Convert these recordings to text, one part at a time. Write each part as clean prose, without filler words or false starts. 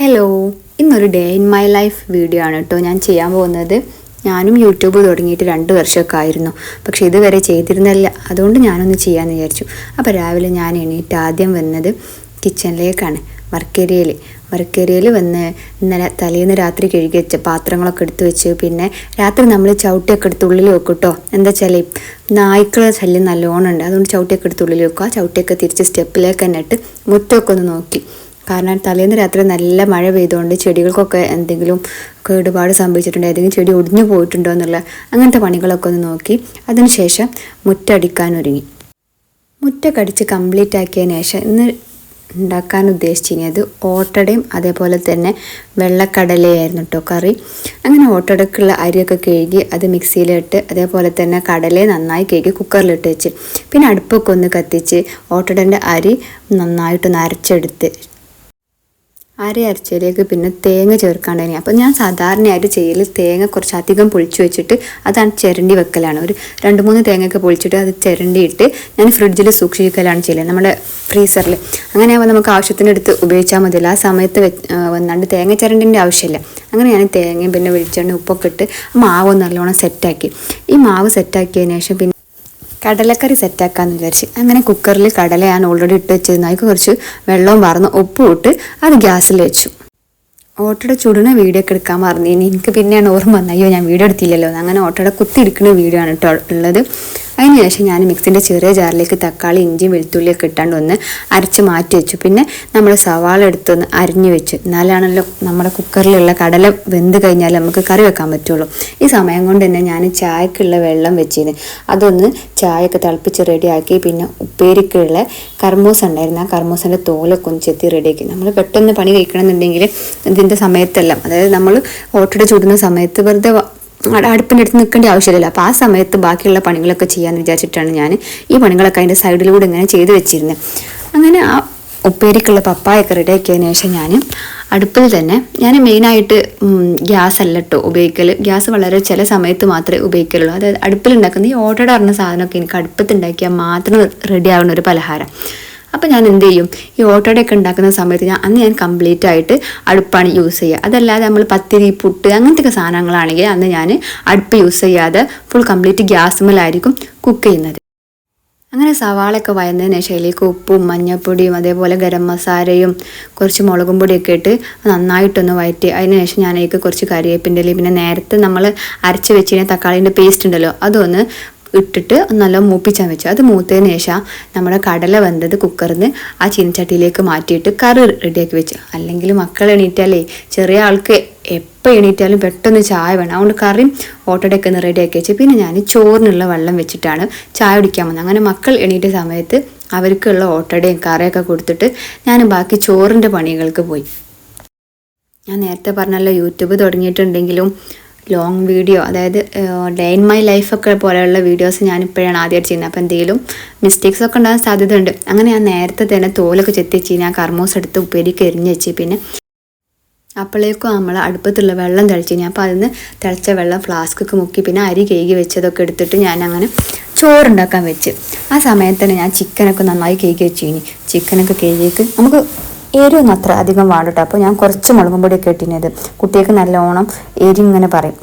Hello, ഇന്നൊരു day in my life video ആണ് കേട്ടോ ഞാൻ ചെയ്യാൻ പോകുന്നത്. ഞാനും യൂട്യൂബ് തുടങ്ങിയിട്ട് 2 വർഷമൊക്കെ ആയിരുന്നു, പക്ഷേ ഇതുവരെ ചെയ്തിരുന്നില്ല. അതുകൊണ്ട് ഞാനൊന്ന് ചെയ്യാമെന്ന് വിചാരിച്ചു. അപ്പോൾ രാവിലെ ഞാൻ എണീറ്റ് ആദ്യം വന്നത് കിച്ചണിലേക്കാണ്. വർക്കേരിയയിൽ വന്ന് ഇന്നലെ തലേന്ന് രാത്രി കഴുകി വെച്ച പാത്രങ്ങളൊക്കെ എടുത്ത് വെച്ച്, പിന്നെ രാത്രി നമ്മൾ ചവിട്ടിയൊക്കെ എടുത്ത് ഉള്ളിൽ വെക്കും കേട്ടോ. എന്താ വെച്ചാൽ നായ്ക്കളെ ശല്യം നല്ലോണം ഉണ്ട്, അതുകൊണ്ട് ചവിട്ടിയൊക്കെ എടുത്ത് ഉള്ളിൽ വെക്കുക. ചവിട്ടിയൊക്കെ തിരിച്ച് സ്റ്റെപ്പിലേക്ക് തന്നെ ഇട്ട് മുറ്റമൊക്കെ ഒന്ന് നോക്കി. കാരണം തലേന്ന് രാത്രി നല്ല മഴ പെയ്തുകൊണ്ട് ചെടികൾക്കൊക്കെ എന്തെങ്കിലും കേടുപാട് സംഭവിച്ചിട്ടുണ്ടോ, ഏതെങ്കിലും ചെടി ഒടിഞ്ഞു പോയിട്ടുണ്ടോ എന്നുള്ള അങ്ങനത്തെ പണികളൊക്കെ ഒന്ന് നോക്കി. അതിനുശേഷം മുറ്റടിക്കാനൊരുങ്ങി. മുറ്റക്കടിച്ച് കംപ്ലീറ്റ് ആക്കിയതിന് ശേഷം ഇന്ന് ഉണ്ടാക്കാൻ ഉദ്ദേശിച്ചിരുന്നത് ഓട്ടടയും അതേപോലെ തന്നെ വെള്ളക്കടലയായിരുന്നു കേട്ടോ കറി. അങ്ങനെ ഓട്ടടക്കുള്ള അരിയൊക്കെ കഴുകി അത് മിക്സിയിലിട്ട്, അതേപോലെ തന്നെ കടലയെ നന്നായി കഴുകി കുക്കറിലിട്ട് വെച്ച്, പിന്നെ അടുപ്പൊക്കെ ഒന്ന് കത്തിച്ച് ഓട്ടടൻ്റെ അരി നന്നായിട്ടൊന്ന് അരച്ചെടുത്ത്, അരച്ചതിലേക്ക് പിന്നെ തേങ്ങ ചേർക്കാണ്ടായിരുന്നു. അപ്പോൾ ഞാൻ സാധാരണയായിട്ട് ചെയ്യൽ തേങ്ങ കുറച്ച് അധികം പൊളിച്ച് വെച്ചിട്ട് അതാണ് ചിരണ്ടി വെക്കലാണ്. ഒരു 2-3 തേങ്ങയൊക്കെ പൊളിച്ചിട്ട് അത് ചിരണ്ടിയിട്ട് ഞാൻ ഫ്രിഡ്ജിൽ സൂക്ഷിക്കലാണ് ചെയ്യല്, നമ്മുടെ ഫ്രീസറിൽ. അങ്ങനെ ആകുമ്പോൾ നമുക്ക് ആവശ്യത്തിനെടുത്ത് ഉപയോഗിച്ചാൽ മതിയല്ലോ. ആ സമയത്ത് വന്നാണ്ട് തേങ്ങ ചിരണ്ടിൻ്റെ ആവശ്യമില്ല. അങ്ങനെ ഞാൻ തേങ്ങയും പിന്നെ വെളിച്ചെണ്ണ ഉപ്പൊക്കെ ഇട്ട് മാവ് നല്ലോണം സെറ്റാക്കി. ഈ മാവ് സെറ്റാക്കിയതിന് ശേഷം പിന്നെ കടലക്കറി സെറ്റാക്കാമെന്ന് വിചാരിച്ച് അങ്ങനെ കുക്കറിൽ കടല ഞാൻ ഓൾറെഡി ഇട്ട് വെച്ചിരുന്നു. അതിൽ കുറച്ച് വെള്ളവും പറന്ന് ഉപ്പും ഇട്ട് അത് ഗ്യാസിൽ വെച്ചു. ഓട്ടട ചുടുന്ന വീഡിയോ ഒക്കെ എടുക്കാൻ പറഞ്ഞു. എനിക്ക് പിന്നെയാണ് ഓർമ്മ വന്നത്, അയ്യോ ഞാൻ വീഡിയോ എടുത്തില്ലല്ലോ. അങ്ങനെ ഓട്ടട കുത്തി എടുക്കുന്ന വീഡിയോ ആണ് കേട്ടോ ഉള്ളത്. അതിന് ശേഷം ഞാൻ മിക്സിൻ്റെ ചെറിയ ജാറിലേക്ക് തക്കാളി, ഇഞ്ചി, വെളുത്തുള്ളിയൊക്കെ ഇട്ടാണ്ട് ഒന്ന് അരച്ച് മാറ്റി വെച്ചു. പിന്നെ നമ്മൾ സവാള എടുത്തൊന്ന് അരിഞ്ഞു വെച്ചു. എന്നാലാണല്ലോ നമ്മുടെ കുക്കറിലുള്ള കടല വെന്ത് കഴിഞ്ഞാൽ നമുക്ക് കറി വെക്കാൻ പറ്റുള്ളൂ. ഈ സമയം കൊണ്ട് തന്നെ ഞാൻ ചായക്കുള്ള വെള്ളം വെച്ചിരുന്നു. അതൊന്ന് ചായയൊക്കെ തിളപ്പിച്ച് റെഡിയാക്കി. പിന്നെ ഉപ്പേരിക്കുള്ള കർമൂസ ഉണ്ടായിരുന്നു, ആ കർമൂസൻ്റെ തോലൊക്കെ ഒന്ന് ചെത്തി റെഡിയാക്കി. നമ്മൾ പെട്ടെന്ന് പണി കഴിക്കണമെന്നുണ്ടെങ്കിൽ ഇതിൻ്റെ സമയത്തെല്ലാം, അതായത് നമ്മൾ ഓട്ടട ചുടുന്ന സമയത്ത് വെറുതെ അടുപ്പിൻ്റെ അടുത്ത് നിൽക്കേണ്ട ആവശ്യമില്ലല്ലോ. അപ്പോൾ ആ സമയത്ത് ബാക്കിയുള്ള പണികളൊക്കെ ചെയ്യാമെന്ന് വിചാരിച്ചിട്ടാണ് ഞാൻ ഈ പണികളൊക്കെ അതിൻ്റെ സൈഡിലൂടെ ഇങ്ങനെ ചെയ്ത് വെച്ചിരുന്നത്. അങ്ങനെ ആ ഉപ്പേരിക്കുള്ള പപ്പായൊക്കെ റെഡിയാക്കിയതിന് ശേഷം ഞാൻ അടുപ്പിൽ തന്നെ, ഞാൻ മെയിനായിട്ട് ഗ്യാസ് അല്ല കേട്ടോ ഉപയോഗിക്കൽ. ഗ്യാസ് വളരെ ചില സമയത്ത് മാത്രമേ ഉപയോഗിക്കലുള്ളൂ. അതായത് അടുപ്പിലുണ്ടാക്കുന്ന ഈ ഓട്ടട പറഞ്ഞ സാധനമൊക്കെ എനിക്ക് അടുപ്പത്തുണ്ടാക്കിയാൽ മാത്രം റെഡി ആവുന്ന ഒരു പലഹാരം. അപ്പോൾ ഞാൻ എന്ത് ചെയ്യും, ഈ ഓട്ടോടയൊക്കെ ഉണ്ടാക്കുന്ന സമയത്ത് ഞാൻ കംപ്ലീറ്റ് ആയിട്ട് അടുപ്പാണ് യൂസ് ചെയ്യുക. അതല്ലാതെ നമ്മൾ പത്തിരി, പുട്ട് അങ്ങനത്തെ സാധനങ്ങളാണെങ്കിൽ അന്ന് ഞാൻ അടുപ്പ് യൂസ് ചെയ്യാതെ ഫുൾ കംപ്ലീറ്റ് ഗ്യാസുമേലായിരിക്കും കുക്ക് ചെയ്യുന്നത്. അങ്ങനെ സവാളയൊക്കെ വയന്നതിന് ശേഷം അതിലേക്ക് ഉപ്പും മഞ്ഞൾപ്പൊടിയും അതേപോലെ ഗരം മസാലയും കുറച്ച് മുളകും പൊടിയൊക്കെ ഇട്ട് നന്നായിട്ടൊന്ന് വഴറ്റി. അതിന് ശേഷം ഞാനതിലേക്ക് കുറച്ച് കരിവേപ്പിൻ്റെ ഇലയും പിന്നെ നേരത്തെ നമ്മൾ അരച്ച് വെച്ചിരുന്ന തക്കാളീൻ്റെ പേസ്റ്റ് ഉണ്ടല്ലോ അതൊന്ന് ഇട്ടിട്ട് നല്ല മൂപ്പിച്ചാൻ വെച്ചു. അത് മൂത്തതിന് ശേഷം നമ്മുടെ കടല വെന്തത് കുക്കറിൽ നിന്ന് ആ ചീനച്ചട്ടിയിലേക്ക് മാറ്റിയിട്ട് കറി റെഡിയാക്കി വെച്ചു. അല്ലെങ്കിൽ മക്കൾ എണീറ്റാലേ, ചെറിയ ആൾക്ക് എപ്പോൾ എണീറ്റാലും പെട്ടെന്ന് ചായ വേണം. അതുകൊണ്ട് കറിയും ഓട്ടടയൊക്കെ ഒന്ന് റെഡിയാക്കി വെച്ചു. പിന്നെ ഞാൻ ചോറിനുള്ള വെള്ളം വെച്ചിട്ടാണ് ചായ കുടിക്കാൻ വന്നത്. അങ്ങനെ മക്കൾ എണീറ്റ സമയത്ത് അവർക്കുള്ള ഓട്ടടയും കറിയൊക്കെ കൊടുത്തിട്ട് ഞാൻ ബാക്കി ചോറിൻ്റെ പണികൾക്ക് പോയി. ഞാൻ നേരത്തെ പറഞ്ഞല്ലോ യൂട്യൂബ് തുടങ്ങിയിട്ടുണ്ടെങ്കിലും ലോങ് വീഡിയോ, അതായത് ഡേ ഇൻ മൈ ലൈഫൊക്കെ പോലെയുള്ള വീഡിയോസ് ഞാനിപ്പോഴാണ് ആദ്യമായിട്ട് ചെയ്യുന്നത്. അപ്പോൾ എന്തെങ്കിലും മിസ്റ്റേക്സൊക്കെ ഉണ്ടാകാൻ സാധ്യതയുണ്ട്. അങ്ങനെ ഞാൻ നേരത്തെ തന്നെ തോലൊക്കെ ചെത്തി വെച്ച് ഞാൻ കർമൂസ് എടുത്ത് ഉപ്പേരിക്ക് എരിഞ്ഞ് വെച്ച്. പിന്നെ അപ്പോഴേക്കും നമ്മൾ അടുപ്പത്തുള്ള വെള്ളം തിളച്ച് ഞാൻ അപ്പോൾ അതിന് തിളച്ച വെള്ളം ഫ്ലാസ്കൊക്കെ മുക്കി പിന്നെ അരി കഴുകി വെച്ചതൊക്കെ എടുത്തിട്ട് ഞാൻ അങ്ങനെ ചോറുണ്ടാക്കാൻ വെച്ച്. ആ സമയത്ത് തന്നെ ഞാൻ ചിക്കനൊക്കെ നന്നായി കഴുകി വെച്ചു. ഇനി ചിക്കനൊക്കെ കഴുകിയേക്ക് നമുക്ക് എരിവൊന്നും അത്ര അധികം വേണ്ട. അപ്പോൾ ഞാൻ കുറച്ച് മുളകും പൊടിയൊക്കെ ഇട്ടിരുന്നത്, കുട്ടികൾക്ക് നല്ലോണം എരി ഇങ്ങനെ പറയും.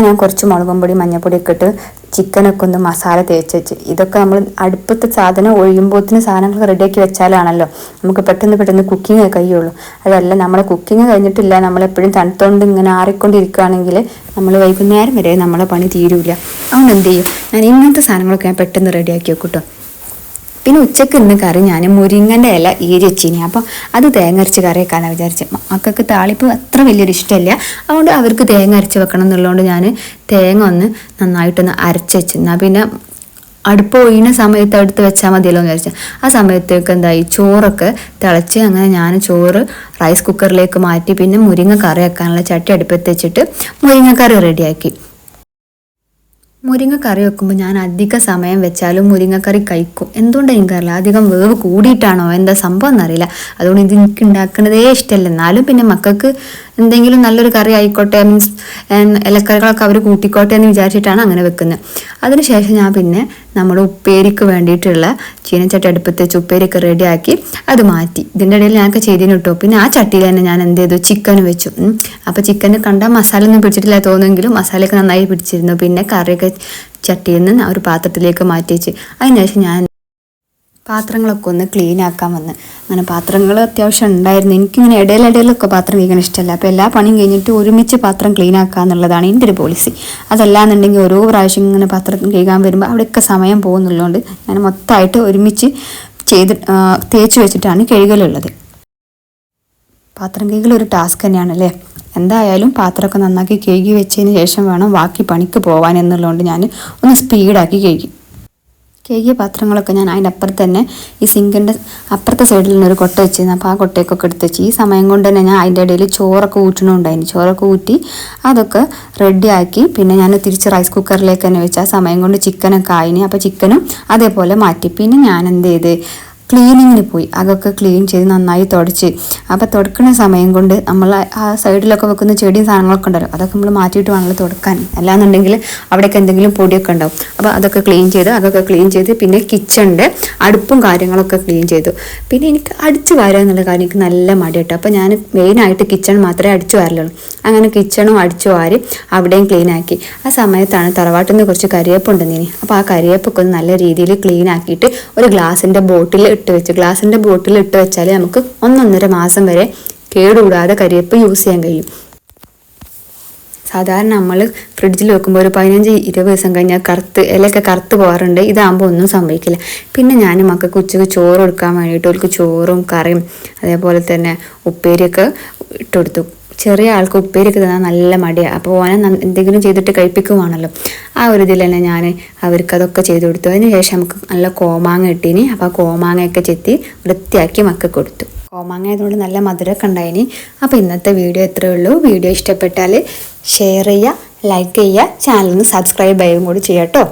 ഞാൻ കുറച്ച് മുളകും പൊടി മഞ്ഞൾപ്പൊടിയൊക്കെ ഇട്ട് ചിക്കനൊക്കെ ഒന്ന് മസാല തേച്ച് വെച്ച്. ഇതൊക്കെ നമ്മൾ അടുപ്പത്തെ സാധനം ഒഴിയുമ്പോഴത്തിന് സാധനങ്ങൾ റെഡിയാക്കി വെച്ചാലാണല്ലോ നമുക്ക് പെട്ടെന്ന് കുക്കിങ് കഴിയുള്ളൂ. അതല്ല നമ്മൾ കുക്കിങ് കഴിഞ്ഞിട്ടില്ല, നമ്മളെപ്പോഴും തണുത്തോണ്ട് ഇങ്ങനെ ആറിക്കൊണ്ടിരിക്കുകയാണെങ്കിൽ നമ്മൾ വൈകുന്നേരം വരെ നമ്മളെ പണി തീരൂല. അതുകൊണ്ട് എന്ത് ചെയ്യും, ഞാൻ ഇങ്ങനത്തെ സാധനങ്ങളൊക്കെ ഞാൻ പെട്ടെന്ന് റെഡിയാക്കി വെക്കും കേട്ടോ. പിന്നെ ഉച്ചക്ക് ഇന്ന് കറി ഞാൻ മുരിങ്ങൻ്റെ ഇല ഈരി വെച്ചിനി. അപ്പോൾ അത് തേങ്ങ അരച്ച് കറി വെക്കാനാണ് വിചാരിച്ചത്. മക്കൾക്ക് താളിപ്പ് അത്ര വലിയൊരു ഇഷ്ടമല്ല, അതുകൊണ്ട് അവർക്ക് തേങ്ങ അരച്ച് വെക്കണം എന്നുള്ളതുകൊണ്ട് ഞാൻ തേങ്ങ ഒന്ന് നന്നായിട്ടൊന്ന് അരച്ച് വെച്ചു. എന്നാൽ പിന്നെ അടുപ്പ് ഒഴിയുന്ന സമയത്ത് എടുത്ത് വെച്ചാൽ മതിയല്ലോ എന്ന് വിചാരിച്ചാൽ. ആ സമയത്തേക്ക് എന്തായി, ചോറൊക്കെ തിളച്ച്. അങ്ങനെ ഞാൻ ചോറ് റൈസ് കുക്കറിലേക്ക് മാറ്റി. പിന്നെ മുരിങ്ങ കറി വെക്കാനുള്ള ചട്ടി അടുപ്പത്ത് വെച്ചിട്ട് മുരിങ്ങക്കറി റെഡിയാക്കി. മുരിങ്ങക്കറി വെക്കുമ്പോൾ ഞാൻ അധിക സമയം വെച്ചാലും മുരിങ്ങക്കറി കഴിക്കും. എന്തുകൊണ്ടാണ് എനിക്കറിയില്ല, അധികം വേവ് കൂടിയിട്ടാണോ എന്താ സംഭവം എന്നറിയില്ല. അതുകൊണ്ട് ഇത് എനിക്ക് ഉണ്ടാക്കുന്നതേ ഇഷ്ടമല്ല. എന്നാലും പിന്നെ മക്കൾക്ക് എന്തെങ്കിലും നല്ലൊരു കറി ആയിക്കോട്ടെ, മീൻസ് ഇലക്കറികളൊക്കെ അവർ കൂട്ടിക്കോട്ടെ എന്ന് വിചാരിച്ചിട്ടാണ് അങ്ങനെ വെക്കുന്നത്. അതിനുശേഷം ഞാൻ പിന്നെ നമ്മുടെ ഉപ്പേരിക്ക് വേണ്ടിയിട്ടുള്ള ചീനച്ചട്ടി അടുപ്പത്ത് വെച്ച് ഉപ്പേരിയൊക്കെ റെഡിയാക്കി അത് മാറ്റി. ഇതിൻ്റെ ഇടയിൽ ഞങ്ങൾക്ക് ചെയ്തിന് കിട്ടും. പിന്നെ ആ ചട്ടിയിൽ തന്നെ ഞാൻ എന്ത് ചെയ്തു, ചിക്കൻ വെച്ചു. അപ്പോൾ ചിക്കന് കണ്ടാൽ മസാല ഒന്നും പിടിച്ചിട്ടില്ല തോന്നുമെങ്കിലും മസാലയൊക്കെ നന്നായി പിടിച്ചിരുന്നു. പിന്നെ കറിയൊക്കെ ചട്ടിയിൽ നിന്ന് ഒരു പാത്രത്തിലേക്ക് മാറ്റി വെച്ച് അതിനുശേഷം ഞാൻ പാത്രങ്ങളൊക്കെ ഒന്ന് ക്ലീൻ ആക്കാൻ വന്ന്. അങ്ങനെ പാത്രങ്ങൾ അത്യാവശ്യം ഉണ്ടായിരുന്നു. എനിക്കിങ്ങനെ ഇടയിലൊക്കെ പാത്രം കഴിക്കാൻ ഇഷ്ടമല്ല. അപ്പോൾ എല്ലാ പണിയും കഴിഞ്ഞിട്ട് ഒരുമിച്ച് പാത്രം ക്ലീൻ ആക്കുക എന്നുള്ളതാണ് എൻ്റെ ഒരു പോളിസി. അതല്ലാന്നുണ്ടെങ്കിൽ ഓരോ പ്രാവശ്യം ഇങ്ങനെ പാത്രം കഴുകാൻ വരുമ്പോൾ അവിടെയൊക്കെ സമയം പോകുന്നുള്ളതുകൊണ്ട് ഞാൻ മൊത്തമായിട്ട് ഒരുമിച്ച് തേച്ച് വെച്ചിട്ടാണ് കഴുകലുള്ളത്. പാത്രം കഴുകൽ ഒരു ടാസ്ക് തന്നെയാണല്ലേ. എന്തായാലും പാത്രമൊക്കെ നന്നാക്കി കഴുകി വെച്ചതിന് ശേഷം വേണം ബാക്കി പണിക്ക് പോകാൻ എന്നുള്ളതുകൊണ്ട് ഞാൻ ഒന്ന് സ്പീഡാക്കി കഴുകിയ പാത്രങ്ങളൊക്കെ ഞാൻ അതിൻ്റെ അപ്പുറത്ത് തന്നെ ഈ സിങ്കിൻ്റെ അപ്പുറത്തെ സൈഡിൽ നിന്നൊരു കൊട്ട വെച്ചിരുന്നു. അപ്പോൾ ആ കൊട്ടയൊക്കെ എടുത്ത് വെച്ച് ഈ സമയം കൊണ്ട് തന്നെ ഞാൻ അതിൻ്റെ ഇടയിൽ ചോറൊക്കെ ഊറ്റണമുണ്ടായിരുന്നു. ചോറൊക്കെ ഊറ്റി അതൊക്കെ റെഡിയാക്കി പിന്നെ ഞാൻ തിരിച്ച് റൈസ് കുക്കറിലേക്ക് തന്നെ വെച്ച് ആ സമയം കൊണ്ട് ചിക്കനൊക്കെ ആയിന്. അപ്പോൾ ചിക്കനും അതേപോലെ മാറ്റി. പിന്നെ ഞാൻ എന്ത് ചെയ്ത് ക്ലീനിങ്ങിന് പോയി. അതൊക്കെ ക്ലീൻ ചെയ്ത് നന്നായി തുടച്ച്. അപ്പോൾ തുടക്കുന്ന സമയം കൊണ്ട് നമ്മൾ ആ സൈഡിലൊക്കെ വെക്കുന്ന ചെടിയും സാധനങ്ങളൊക്കെ ഉണ്ടല്ലോ, അതൊക്കെ നമ്മൾ മാറ്റിയിട്ട് വേണമല്ലോ തുടക്കാൻ. അല്ലാന്നുണ്ടെങ്കിൽ അവിടെയൊക്കെ എന്തെങ്കിലും പൊടിയൊക്കെ ഉണ്ടാവും. അപ്പോൾ അതൊക്കെ ക്ലീൻ ചെയ്ത് പിന്നെ കിച്ചണിൻ്റെ അടുപ്പും കാര്യങ്ങളൊക്കെ ക്ലീൻ ചെയ്തു. പിന്നെ എനിക്ക് അടിച്ചു വാരുക എന്നുള്ള കാര്യം എനിക്ക് നല്ല മടി കേട്ടോ. അപ്പോൾ ഞാൻ മെയിനായിട്ട് കിച്ചൺ മാത്രമേ അടിച്ചു വാരലുള്ളൂ. അങ്ങനെ കിച്ചണും അടിച്ചു വാരി അവിടെയും ക്ലീൻ ആക്കി. ആ സമയത്താണ് തറവാട്ടിൽ നിന്ന് കുറച്ച് കരിവേപ്പ് ഉണ്ടെന്നിനി. അപ്പോൾ ആ കരിവേപ്പൊക്കെ ഒന്ന് നല്ല രീതിയിൽ ക്ലീൻ ആക്കിയിട്ട് ഒരു ഗ്ലാസിൻ്റെ ബോട്ടിൽ ഗ്ലാസിൻ്റെ ബോട്ടിൽ ഇട്ട് വെച്ചാൽ നമുക്ക് 1-1.5 മാസം വരെ കേടുകൂടാതെ കരിവേപ്പ് യൂസ് ചെയ്യാൻ കഴിയും. സാധാരണ നമ്മൾ ഫ്രിഡ്ജിൽ വെക്കുമ്പോൾ ഒരു 15-20 ദിവസം കഴിഞ്ഞാൽ ഇലയൊക്കെ കറുത്ത് പോകാറുണ്ട്. ഇതാകുമ്പോൾ ഒന്നും സംഭവിക്കില്ല. പിന്നെ ഞാൻ മക്കൾക്ക് ഉച്ചയ്ക്ക് ചോറ് കൊടുക്കാൻ വേണ്ടിയിട്ട് അവർക്ക് ചോറും കറിയും അതേപോലെ തന്നെ ഉപ്പേരിയൊക്കെ ഇട്ടുകൊടുത്തു. ചെറിയ ആൾക്ക് ഉപ്പേരിയൊക്കെ തന്നാൽ നല്ല മടിയാണ്. അപ്പോൾ ഓനെ എന്തെങ്കിലും ചെയ്തിട്ട് കഴിപ്പിക്കുവാണല്ലോ. ആ ഒരു ഇതിൽ തന്നെ ഞാൻ അവർക്കതൊക്കെ ചെയ്ത് കൊടുത്തു. അതിന് ശേഷം നമുക്ക് നല്ല കോമാങ്ങ ഇട്ടീനി. അപ്പോൾ ആ കോമാങ്ങയൊക്കെ ചെത്തി വൃത്തിയാക്കി മക്കൾക്ക് കൊടുത്തു. കോമാങ്ങ ആയതുകൊണ്ട് നല്ല മധുരമൊക്കെ ഉണ്ടായിനി. അപ്പോൾ ഇന്നത്തെ വീഡിയോ ഇത്രയേ ഉള്ളൂ. വീഡിയോ ഇഷ്ടപ്പെട്ടാൽ ഷെയർ ചെയ്യുക, ലൈക്ക് ചെയ്യുക, ചാനലൊന്ന് സബ്സ്ക്രൈബ് ചെയ്യുകയും കൂടി ചെയ്യാം കേട്ടോ.